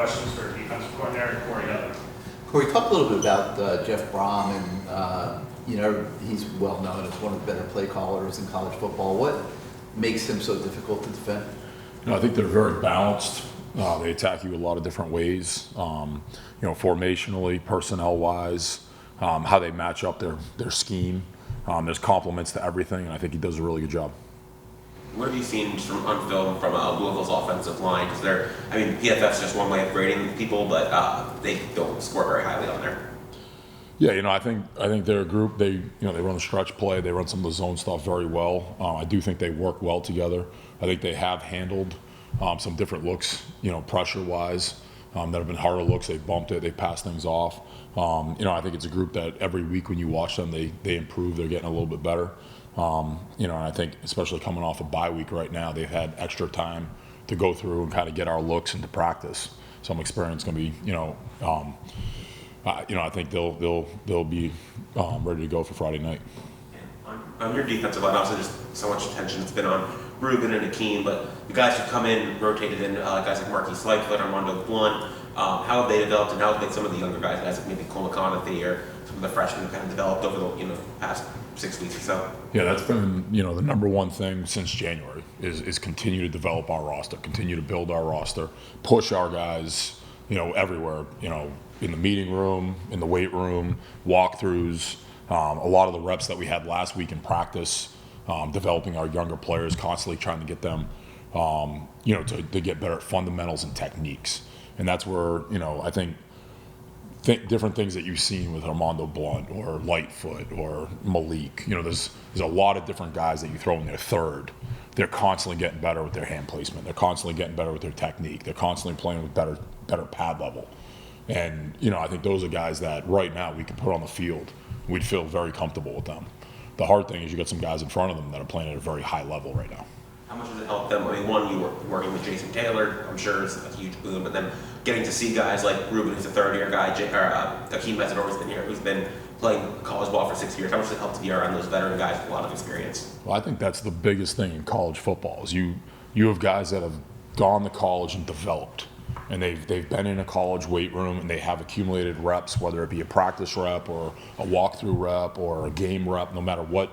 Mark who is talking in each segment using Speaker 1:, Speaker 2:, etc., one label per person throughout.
Speaker 1: questions for defensive coordinator Corey Hetherman.
Speaker 2: Corey, talk a little bit about Jeff Brom, and he's well known as one of the better play callers in college football. What makes him so difficult to defend?
Speaker 3: I think they're very balanced. They attack you a lot of different ways. Formationally, personnel-wise, how they match up their scheme. There's compliments to everything, and I think he does a really good job.
Speaker 4: What have you seen just on film from Louisville's offensive line? Because PFF's just one way of grading people, but they don't score very highly on there.
Speaker 3: Yeah, I think they're a group. They run the stretch play. They run some of the zone stuff very well. I do think they work well together. I think they have handled some different looks, pressure-wise, that have been harder looks. They've bumped it. They've passed things off. I think it's a group that every week when you watch them, they improve. They're getting a little bit better. And I think especially coming off a bye week right now, they've had extra time to go through and kind of get our looks into practice. So I'm experienced going to be, I think they'll be ready to go for Friday night.
Speaker 4: On your defensive line, obviously there's so much attention that's been on Ruben and Akeem, but the guys who come in, rotated in, guys like Marquise Lightfoot, Armando Blunt, how have they developed, and how have some of the younger guys like maybe Cole McConaughey or some of the freshmen who kind of developed over the past 6 weeks or so?
Speaker 3: Yeah, that's been the number one thing since January is continue to develop our roster, continue to build our roster, push our guys, everywhere, in the meeting room, in the weight room, walkthroughs, a lot of the reps that we had last week in practice, developing our younger players, constantly trying to get them, to get better at fundamentals and techniques. And that's where, I think different things that you've seen with Armando Blunt or Lightfoot or Malik. There's a lot of different guys that you throw in their third. They're constantly getting better with their hand placement. They're constantly getting better with their technique. They're constantly playing with better pad level. And, I think those are guys that right now we could put on the field. We'd feel very comfortable with them. The hard thing is you got some guys in front of them that are playing at a very high level right now.
Speaker 4: How much does it help them? One, you were working with Jason Taylor, I'm sure is a huge boon, but then getting to see guys like Ruben, who's a third-year guy, Akeem hasn't always been here, who's been playing college ball for 6 years. How much does it help to be around those veteran guys with a lot of experience?
Speaker 3: Well, I think that's the biggest thing in college football is you have guys that have gone to college and developed. And they've been in a college weight room and they have accumulated reps, whether it be a practice rep or a walkthrough rep or a game rep, no matter what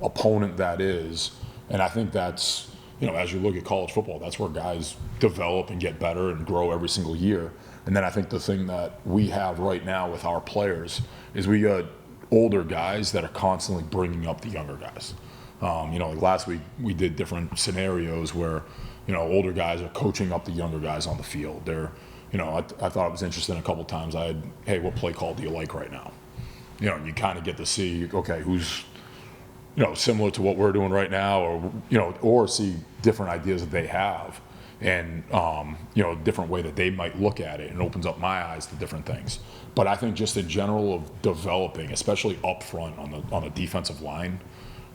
Speaker 3: opponent that is. And I think that's, as you look at college football, that's where guys develop and get better and grow every single year. And then I think the thing that we have right now with our players is we got older guys that are constantly bringing up the younger guys. Like last week we did different scenarios where older guys are coaching up the younger guys on the field. They're, I thought it was interesting a couple of times. Hey, what play call do you like right now? You kind of get to see, okay, who's, similar to what we're doing right now, or see different ideas that they have, and a different way that they might look at it, and opens up my eyes to different things. But I think just in general of developing, especially up front on the defensive line,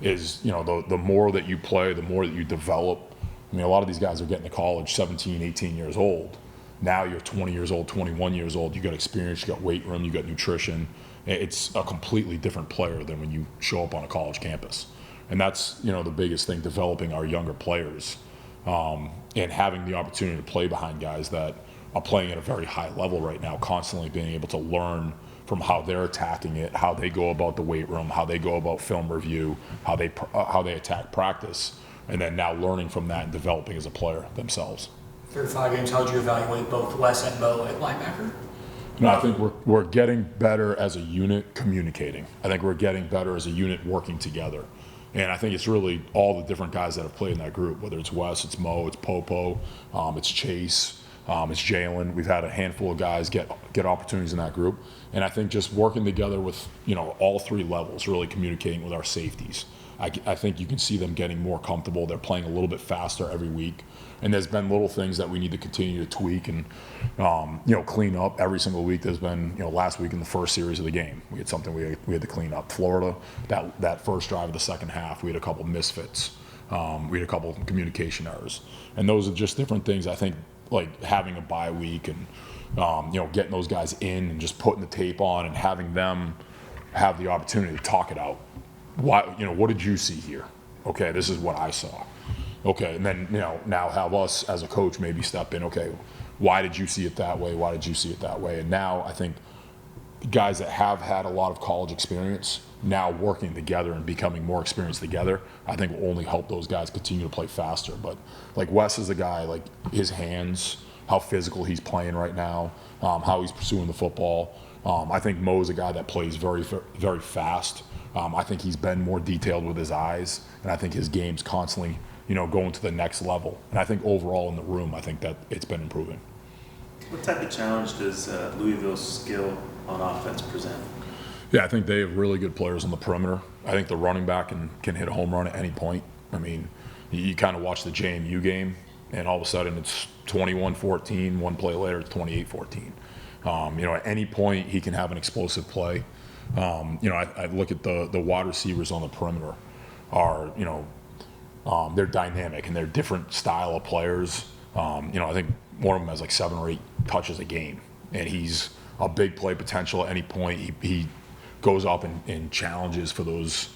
Speaker 3: is the more that you play, the more that you develop. A lot of these guys are getting to college 17, 18 years old. Now you're 20 years old, 21 years old. You got experience, you got weight room, you got nutrition. It's a completely different player than when you show up on a college campus. And that's, the biggest thing, developing our younger players, and having the opportunity to play behind guys that are playing at a very high level right now, constantly being able to learn from how they're attacking it, how they go about the weight room, how they go about film review, how they attack practice. And then now learning from that and developing as a player themselves.
Speaker 5: Through 5 games, how would you evaluate both Wes and Bo at linebacker?
Speaker 3: I think we're getting better as a unit communicating. I think we're getting better as a unit working together. And I think it's really all the different guys that have played in that group, whether it's Wes, it's Mo, it's Popo, it's Chase, it's Jalen. We've had a handful of guys get opportunities in that group. And I think just working together with, all three levels, really communicating with our safeties. I think you can see them getting more comfortable. They're playing a little bit faster every week. And there's been little things that we need to continue to tweak and, clean up every single week. There's been, last week in the first series of the game, we had something we had to clean up. Florida, that first drive of the second half, we had a couple misfits. We had a couple of communication errors. And those are just different things. I think, like having a bye week and, getting those guys in and just putting the tape on and having them have the opportunity to talk it out. What did you see here? Okay, this is what I saw. Okay, and then now have us as a coach maybe step in. Okay, why did you see it that way? Why did you see it that way? And now I think guys that have had a lot of college experience now working together and becoming more experienced together, I think will only help those guys continue to play faster. But like Wes is a guy, like his hands, how physical he's playing right now, how he's pursuing the football. I think Mo's a guy that plays very, very fast. I think he's been more detailed with his eyes, and I think his game's constantly, going to the next level. And I think overall in the room, I think that it's been improving.
Speaker 6: What type of challenge does Louisville's skill on offense present?
Speaker 3: Yeah, I think they have really good players on the perimeter. I think the running back can hit a home run at any point. I mean, you kind of watch the JMU game, and all of a sudden it's 21-14. One play later, it's 28-14. At any point, he can have an explosive play. I look at the wide receivers on the perimeter are, they're dynamic and they're different style of players. I think one of them has like 7 or 8 touches a game, and he's a big play potential at any point. He goes up and challenges for those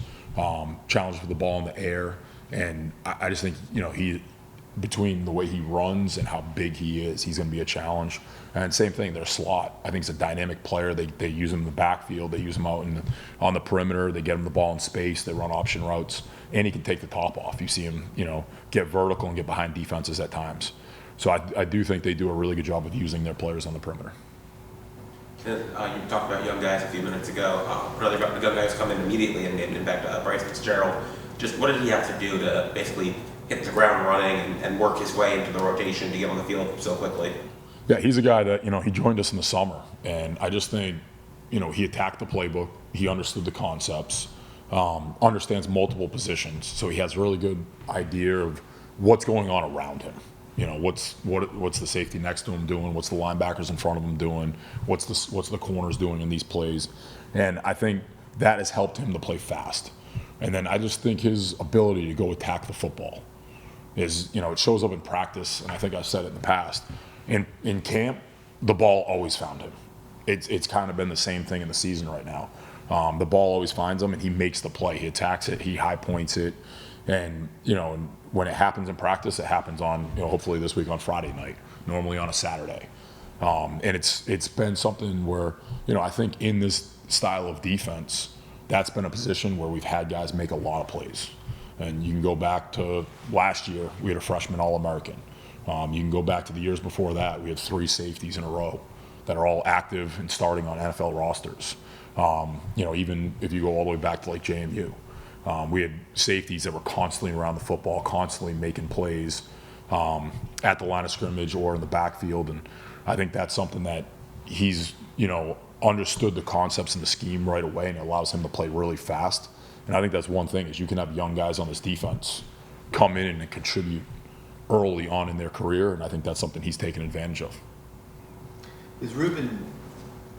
Speaker 3: challenges for the ball in the air, and I just think he, between the way he runs and how big he is, he's going to be a challenge. And same thing, their slot. I think he's a dynamic player. They use him in the backfield. They use him out on the perimeter. They get him the ball in space. They run option routes, and he can take the top off. You see him, get vertical and get behind defenses at times. So I do think they do a really good job of using their players on the perimeter.
Speaker 4: You talked about young guys a few minutes ago. Another young guy who's come in immediately and made an impact, Bryce Fitzgerald. Just what did he have to do to basically hit the ground running and work his way into the rotation to get on the field so quickly?
Speaker 3: Yeah, he's a guy that, he joined us in the summer, and I just think, he attacked the playbook, he understood the concepts, understands multiple positions, so he has a really good idea of what's going on around him. What's the safety next to him doing, what's the linebackers in front of him doing, what's the corners doing in these plays, and I think that has helped him to play fast. And then I just think his ability to go attack the football is, it shows up in practice, and I think I've said it in the past. In camp, the ball always found him. It's kind of been the same thing in the season right now. The ball always finds him, and he makes the play. He attacks it, he high points it, and when it happens in practice, it happens on hopefully this week on Friday night, normally on a Saturday, and it's been something where I think in this style of defense, that's been a position where we've had guys make a lot of plays. And you can go back to last year, we had a freshman All-American. You can go back to the years before that, we had 3 safeties in a row that are all active and starting on NFL rosters. Even if you go all the way back to like JMU, we had safeties that were constantly around the football, constantly making plays at the line of scrimmage or in the backfield. And I think that's something that he's, understood the concepts and the scheme right away, and it allows him to play really fast. And I think that's one thing, is you can have young guys on this defense come in and contribute early on in their career, and I think that's something he's taken advantage of.
Speaker 2: Is Ruben,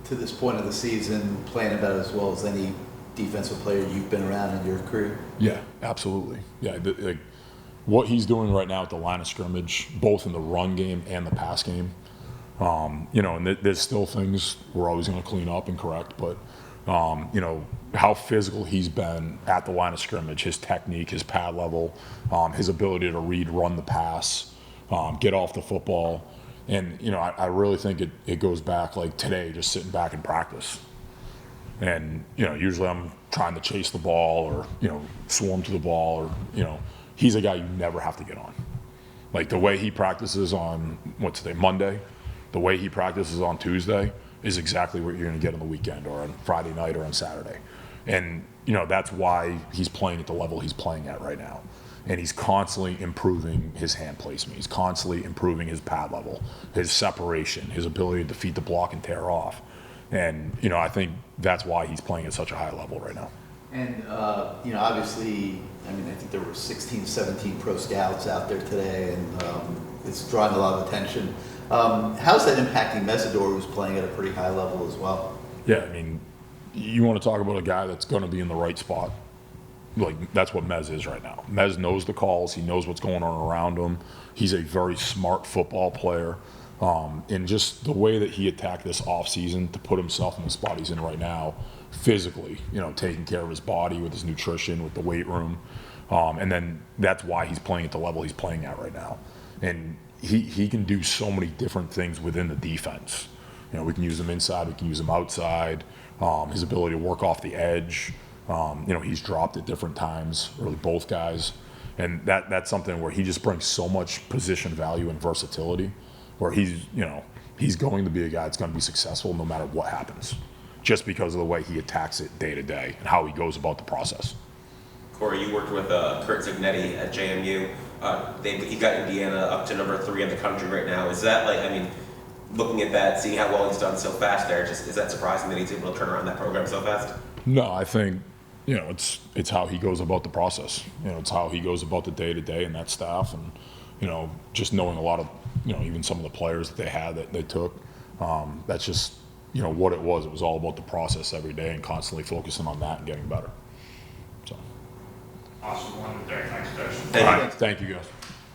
Speaker 2: to this point of the season, playing about as well as any defensive player you've been around in your career?
Speaker 3: Yeah, absolutely. Yeah, what he's doing right now at the line of scrimmage, both in the run game and the pass game, and there's still things we're always going to clean up and correct, but how physical he's been at the line of scrimmage, his technique, his pad level, his ability to read, run the pass, get off the football. And, I really think it goes back like today, just sitting back in practice. And, usually I'm trying to chase the ball or, swarm to the ball or, he's a guy you never have to get on. Like the way he practices on, Monday, the way he practices on Tuesday is exactly what you're going to get on the weekend or on Friday night or on Saturday. And, that's why he's playing at the level he's playing at right now. And he's constantly improving his hand placement. He's constantly improving his pad level, his separation, his ability to defeat the block and tear off. And, I think that's why he's playing at such a high level right now.
Speaker 2: And, obviously, I think there were 16, 17 pro scouts out there today, and it's drawing a lot of attention. How's that impacting Mesidor, who's playing at a pretty high level as well?
Speaker 3: Yeah, you want to talk about a guy that's going to be in the right spot. Like, that's what Mez is right now. Mez knows the calls. He knows what's going on around him. He's a very smart football player. And just the way that he attacked this offseason to put himself in the spot he's in right now, physically, taking care of his body with his nutrition, with the weight room. And then that's why he's playing at the level he's playing at right now. And he can do so many different things within the defense. You know, we can use him inside, we can use him outside. His ability to work off the edge. You know, he's dropped at different times, really both guys. And that's something where he just brings so much position value and versatility, where he's going to be a guy that's going to be successful no matter what happens, just because of the way he attacks it day to day and how he goes about the process.
Speaker 4: Corey, you worked with Kurt Zignetti at JMU. He got Indiana up to number 3 in the country right now. Is that looking at that, seeing how well he's done so fast there, is that surprising that he's able to turn around that program so fast?
Speaker 3: No, I think, it's how he goes about the process. It's how he goes about the day to day and that staff, and just knowing a lot of, even some of the players that they had that they took. That's just, what it was. It was all about the process every day and constantly focusing on that and getting better. So.
Speaker 1: Awesome one. Very nice coach.
Speaker 4: Thank you.
Speaker 3: Thank you guys.